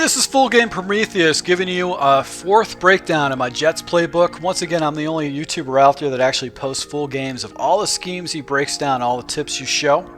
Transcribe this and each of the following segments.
This is Full Game Prometheus giving you a fourth breakdown of my Jets playbook. Once again, I'm the only YouTuber out there that actually posts full games of all the schemes he breaks down, all the tips you show.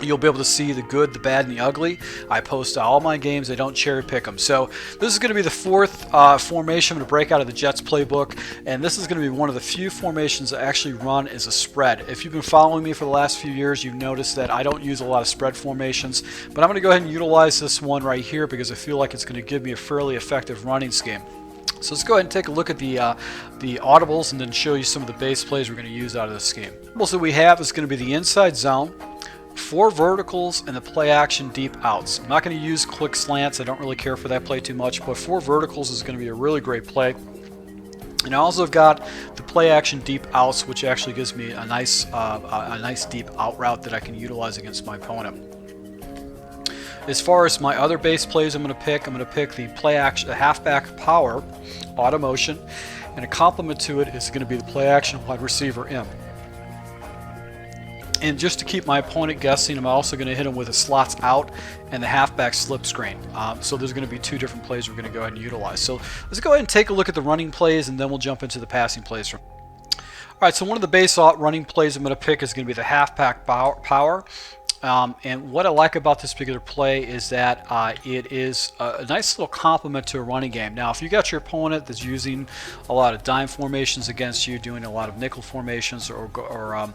You'll be able to see the good, the bad, and the ugly. I post all my games. I don't cherry pick them. So this is going to be the fourth formation I'm going to break out of the Jets playbook, and this is going to be one of the few formations that actually run as a spread. If you've been following me for the last few years, you've noticed that I don't use a lot of spread formations, but I'm going to go ahead and utilize this one right here because I feel like it's going to give me a fairly effective running scheme. So let's go ahead and take a look at the audibles and then show you some of the base plays we're going to use out of this scheme. Audibles that we have is going to be the inside zone, 4 verticals, and the play action deep outs. I'm not going to use click slants. I don't really care for that play too much, but 4 verticals is going to be a really great play. And I also have got the play action deep outs, which actually gives me a nice deep out route that I can utilize against my opponent. As far as my other base plays I'm going to pick the play action, the halfback power, auto motion, and a complement to it is going to be the play action wide receiver M. And just to keep my opponent guessing, I'm also going to hit him with a slots out and the halfback slip screen. So there's going to be 2 different plays we're going to go ahead and utilize. So let's go ahead and take a look at the running plays, and then we'll jump into the passing plays. Alright, so one of the base running plays I'm going to pick is going to be the halfback power. And what I like about this particular play is that it is a nice little complement to a running game. Now, if you got your opponent that's using a lot of dime formations against you, doing a lot of nickel formations or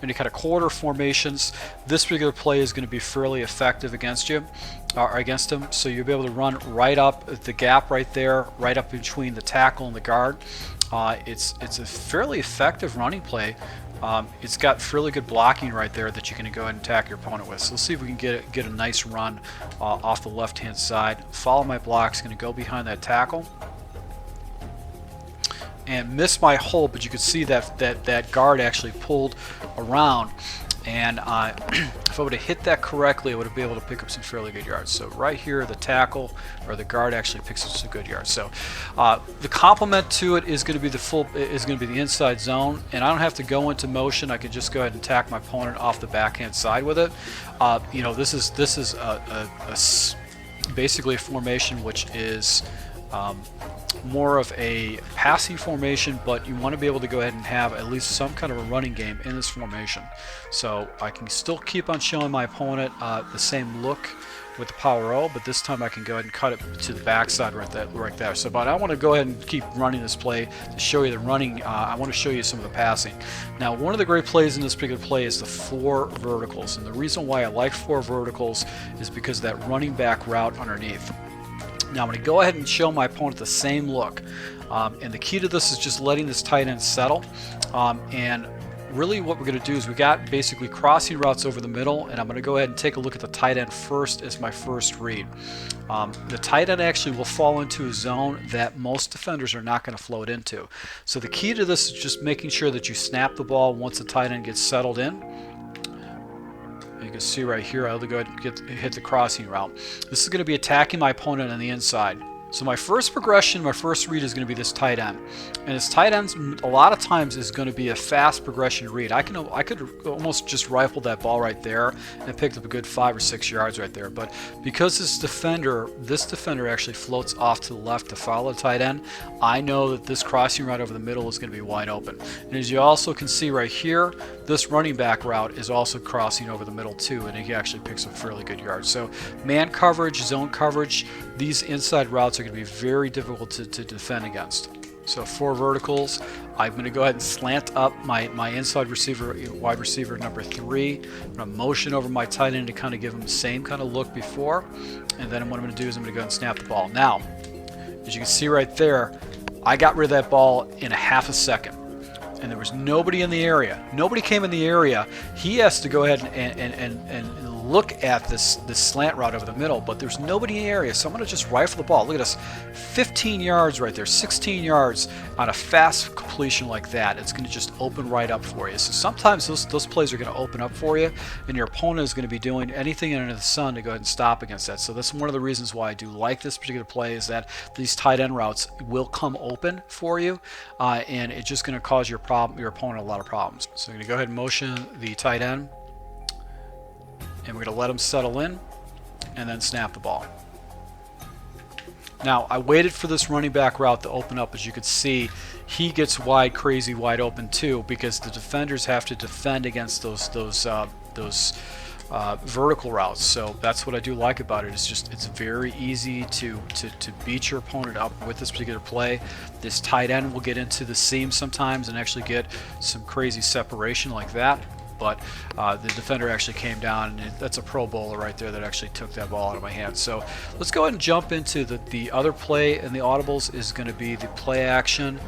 any kind of quarter formations, this particular play is going to be fairly effective against you. Against them, so you'll be able to run right up the gap right there, right up between the tackle and the guard. It's a fairly effective running play. It's got fairly good blocking right there that you can go ahead and attack your opponent with. So let's see if we can get a nice run off the left-hand side. Follow my blocks, going to go behind that tackle and miss my hole, but you could see that guard actually pulled around. And if I would have hit that correctly, I would have been able to pick up some fairly good yards. So right here, the tackle or the guard actually picks up some good yards. So the complement to it is going to be the inside zone, and I don't have to go into motion. I can just go ahead and attack my opponent off the backhand side with it. You know, this is basically a formation which is more of a passing formation, but you want to be able to go ahead and have at least some kind of a running game in this formation. So I can still keep on showing my opponent the same look with the power O, but this time I can go ahead and cut it to the backside right there. So, but I want to go ahead and keep running this play to show you the running. I want to show you some of the passing. Now, one of the great plays in this particular play is the 4 verticals, and the reason why I like 4 verticals is because of that running back route underneath. Now I'm going to go ahead and show my opponent the same look, and the key to this is just letting this tight end settle. And really what we're going to do is we got basically crossing routes over the middle, and I'm going to go ahead and take a look at the tight end first as my first read. The tight end actually will fall into a zone that most defenders are not going to float into. So the key to this is just making sure that you snap the ball once the tight end gets settled in. You can see right here, I'll go ahead and hit the crossing route. This is going to be attacking my opponent on the inside. So my first progression, my first read is going to be this tight end. And this tight end, a lot of times, is going to be a fast progression read. I could almost just rifle that ball right there and picked up a good 5 or 6 yards right there. But because this defender actually floats off to the left to follow the tight end, I know that this crossing route over the middle is going to be wide open. And as you also can see right here, this running back route is also crossing over the middle too, and he actually picks up fairly good yards. So man coverage, zone coverage, these inside routes are going to be very difficult to defend against. So 4 verticals. I'm going to go ahead and slant up my inside receiver, wide receiver number 3. I'm going to motion over my tight end to kind of give him the same kind of look before. And then what I'm going to do is I'm going to go and snap the ball. Now, as you can see right there, I got rid of that ball in a half a second. And there was nobody in the area. Nobody came in the area. He has to go ahead and look at this slant route over the middle, but there's nobody in the area, so I'm going to just rifle the ball. Look at us, 15 yards right there, 16 yards on a fast completion like that. It's going to just open right up for you. So sometimes those plays are going to open up for you, and your opponent is going to be doing anything under the sun to go ahead and stop against that. So that's one of the reasons why I do like this particular play, is that these tight end routes will come open for you, and it's just going to cause your opponent a lot of problems. So I'm going to go ahead and motion the tight end, and we're going to let him settle in and then snap the ball. Now, I waited for this running back route to open up. As you can see, he gets wide, crazy wide open too, because the defenders have to defend against those vertical routes. So that's what I do like about it. It's very easy to beat your opponent up with this particular play. This tight end will get into the seam sometimes and actually get some crazy separation like that. But the defender actually came down, and that's a Pro Bowler right there that actually took that ball out of my hand. So let's go ahead and jump into the other play in the audibles. Is going to be the play action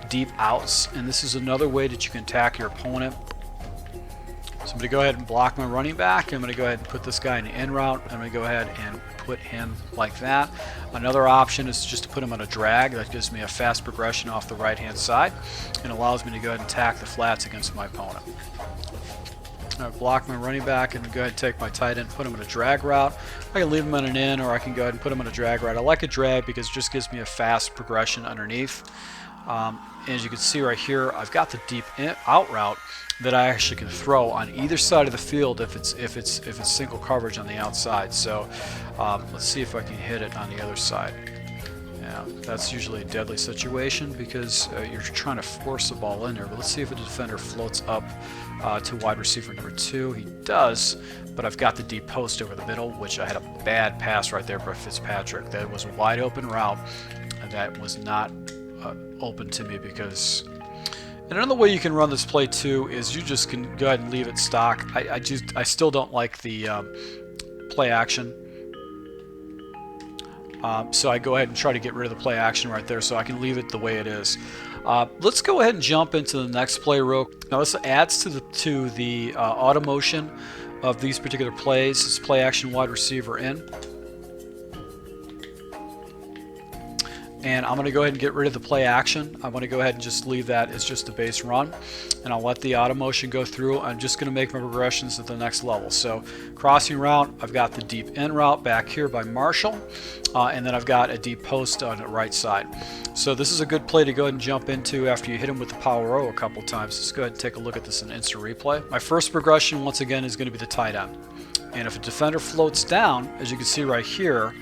deep outs, and this is another way that you can attack your opponent. So I'm going to go ahead and block my running back. I'm going to go ahead and put this guy in the in route. I'm going to go ahead and put him like that. Another option is just to put him on a drag. That gives me a fast progression off the right hand side and allows me to go ahead and attack the flats against my opponent. I block my running back and go ahead and take my tight end, put him in a drag route. I can leave him on an in, or I can go ahead and put him in a drag route. I like a drag because it just gives me a fast progression underneath. As you can see right here, I've got the deep out route that I actually can throw on either side of the field if it's single coverage on the outside. So let's see if I can hit it on the other side. Yeah, that's usually a deadly situation because you're trying to force the ball in there. But let's see if the defender floats up to wide receiver number 2. He does, but I've got the deep post over the middle, which I had a bad pass right there by Fitzpatrick. That was a wide open route, and that was not open to me because... And another way you can run this play too is you just can go ahead and leave it stock. I still don't like the play action. So I go ahead and try to get rid of the play action right there so I can leave it the way it is. Let's go ahead and jump into the next play real quick. Now this adds to the auto motion of these particular plays. It's play action wide receiver in. And I'm going to go ahead and get rid of the play action. I'm going to go ahead and just leave that as just a base run. And I'll let the auto motion go through. I'm just going to make my progressions at the next level. So crossing route, I've got the deep in route back here by Marshall. And then I've got a deep post on the right side. So this is a good play to go ahead and jump into after you hit him with the power O a couple times. Let's go ahead and take a look at this in instant replay. My first progression, once again, is going to be the tight end. And if a defender floats down, as you can see right here,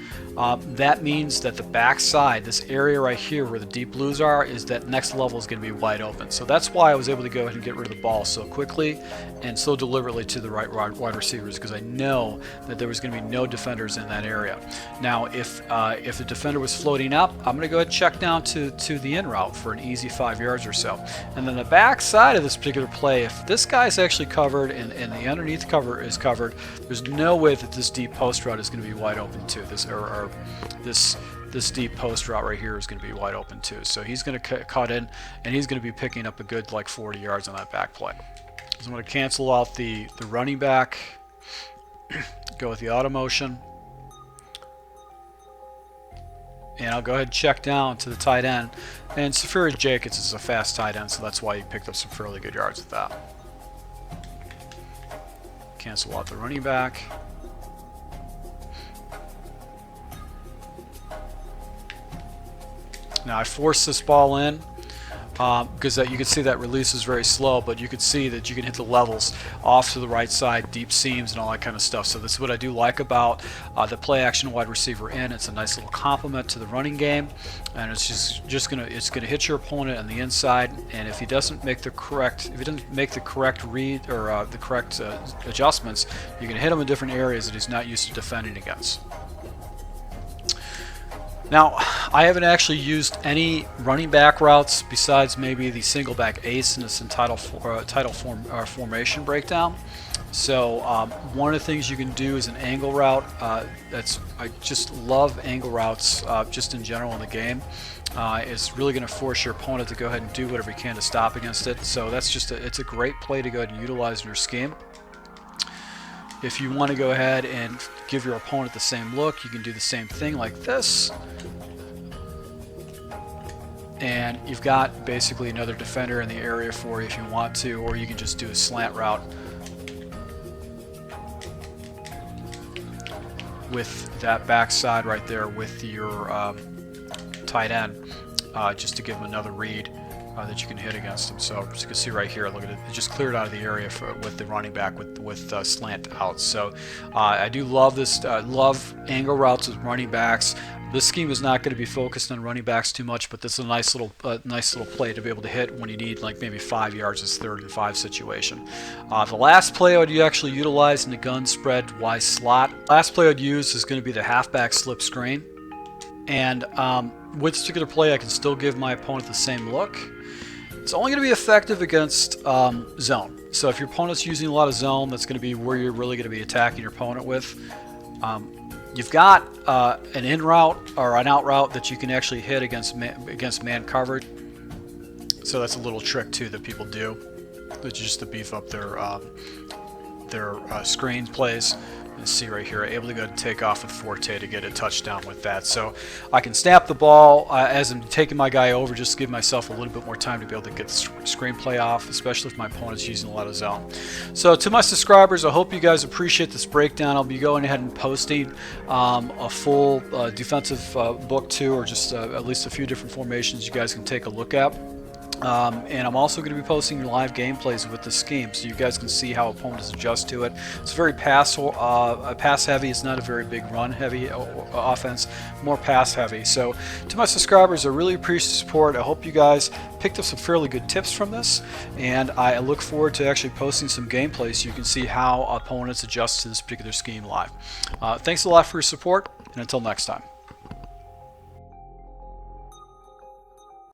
that means that the back side, this area right here where the deep blues are, is that next level is going to be wide open. So that's why I was able to go ahead and get rid of the ball so quickly and so deliberately to the right wide receivers, because I know that there was going to be no defenders in that area. Now, if the defender was floating up, I'm going to go ahead and check down to the in route for an easy 5 yards or so. And then the back side of this particular play, if this guy's actually covered and the underneath cover is covered, there's no way that this deep post route is going to be wide open too. This deep post route right here is going to be wide open too. So he's going to cut in, and he's going to be picking up a good like 40 yards on that back play. So I'm going to cancel out the running back, go with the auto motion, and I'll go ahead and check down to the tight end. And Safiri Jacobs is a fast tight end, so that's why he picked up some fairly good yards with that. Cancel out the running back. Now I force this ball in because you can see that release is very slow, but you can see that you can hit the levels off to the right side, deep seams and all that kind of stuff. So this is what I do like about the play action wide receiver in. It's a nice little complement to the running game, and it's just gonna hit your opponent on the inside. And if he doesn't make the correct read or the correct adjustments, you can hit him in different areas that he's not used to defending against. Now, I haven't actually used any running back routes besides maybe the single back ace in this entitled formation breakdown. So one of the things you can do is an angle route. I just love angle routes just in general in the game. It's really going to force your opponent to go ahead and do whatever you can to stop against it. So that's it's a great play to go ahead and utilize in your scheme. If you want to go ahead and give your opponent the same look, you can do the same thing like this. And you've got basically another defender in the area for you if you want to, or you can just do a slant route with that backside right there with your tight end, just to give him another read that you can hit against him. So as you can see right here, look at it, it just cleared out of the area with the running back with slant out. So I do love this, love angle routes with running backs. This scheme is not going to be focused on running backs too much, but this is a nice little play to be able to hit when you need like maybe 5 yards. This 3rd and 5 situation. The last play I would actually utilize in the gun spread Y slot. Last play I'd use is going to be the halfback slip screen, and with this particular play, I can still give my opponent the same look. It's only going to be effective against zone. So if your opponent's using a lot of zone, that's going to be where you're really going to be attacking your opponent with. You've got an in route or an out route that you can actually hit against man coverage. So that's a little trick too that people do, that's just to beef up their screen plays. You see right here, able to go and take off with Forte to get a touchdown with that. So I can snap the ball as I'm taking my guy over, just to give myself a little bit more time to be able to get the screenplay off, especially if my opponent's using a lot of zone. So to my subscribers, I hope you guys appreciate this breakdown. I'll be going ahead and posting a full defensive book too, or just at least a few different formations you guys can take a look at. And I'm also going to be posting live gameplays with the scheme, so you guys can see how opponents adjust to it. It's very pass heavy. It's not a very big run heavy offense, more pass heavy. So to my subscribers, I really appreciate the support. I hope you guys picked up some fairly good tips from this, and I look forward to actually posting some gameplays so you can see how opponents adjust to this particular scheme live. Thanks a lot for your support, and until next time.